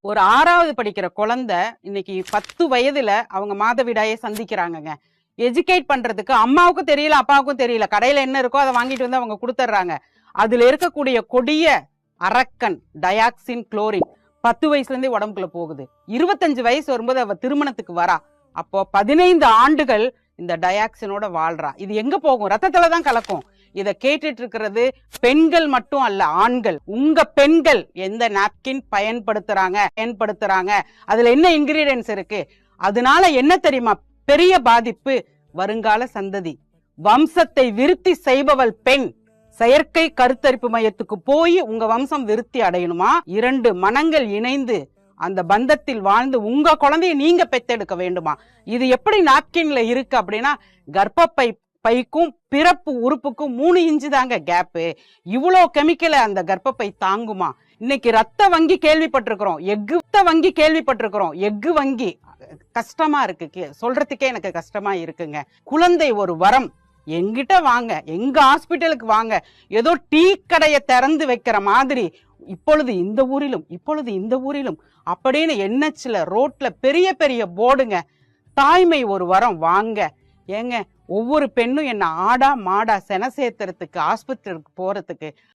ஒரு 6வது படிக்கிற குழந்தை இன்னைக்கு 10 வயதுல அவங்க மாதவிடாயை சந்திக்கிறாங்கங்க. எஜுகேட் பண்றதுக்கு அம்மாவுக்கும் தெரியல, அப்பாவுக்கும் தெரியல. கடையில என்ன இருக்கோ அதை வாங்கிட்டு வந்து அவங்க கொடுத்துட்றாங்க. அதுல இருக்கக்கூடிய கொடிய அரக்கன் டயாக்சின் குளோரின் 10 வயசுல இருந்தே உடம்புக்குள்ள போகுது. 25 வயசு வரும்போது அவ திருமணத்துக்கு வரா. அப்போ 15 ஆண்டுகள் இந்த டயாக்சினோட வாழ்றா. இது எங்க போகும்? ரத்தத்துலதான் கலக்கும். இதை கேட்டுட்டு இருக்கிறது பெண்கள் மட்டும் அல்ல, ஆண்கள். உங்க பெண்கள் எந்த நாப்கின் பயன்படுத்துறாங்க, அதுல என்ன இன்கிரீடியன்ஸ் இருக்கு? அதனால என்ன தெரியுமா பெரிய பாதிப்பு? வருங்கால சந்ததி. வம்சத்தை விருத்தி செய்பவள் பெண். செயற்கை கருத்தரிப்பு மையத்துக்கு போய் உங்க வம்சம் விருத்தி அடையணுமா? 2 மனங்கள் இணைந்து அந்த பந்தத்தில் வாழ்ந்து உங்க குழந்தைய நீங்க பெத்தெடுக்க வேண்டுமா? இது எப்படி நாப்கின்ல இருக்கு அப்படின்னா, கர்ப்பப்பை பைக்கும் பிறப்பு உறுப்புக்கும் 3 இன்ச்சு தாங்க கேப்பு. இவ்வளோ கெமிக்கலை அந்த கர்ப்பப்பை தாங்குமா? இன்னைக்கு ரத்த வங்கி கேள்விப்பட்டிருக்கிறோம், எஃகு வங்கி கேள்விப்பட்டிருக்கிறோம். எஃகு வங்கி கஷ்டமா இருக்கு, சொல்றதுக்கே எனக்கு கஷ்டமா இருக்குங்க. குழந்தை ஒரு வரம். எங்கிட்ட வாங்க, எங்க ஹாஸ்பிட்டலுக்கு வாங்க. ஏதோ டீ கடையை திறந்து வைக்கிற மாதிரி இப்பொழுது இந்த ஊரிலும் அப்படின்னு என்எச்ல ரோட்ல பெரிய பெரிய போர்டுங்க. தாய்மை ஒரு வரம், வாங்க. ஏங்க, ஒவ்வொரு பெண்ணும் என்ன ஆடா மாடா சென சேர்த்துறதுக்கு ஆஸ்பத்திரிக்கு போறதுக்கு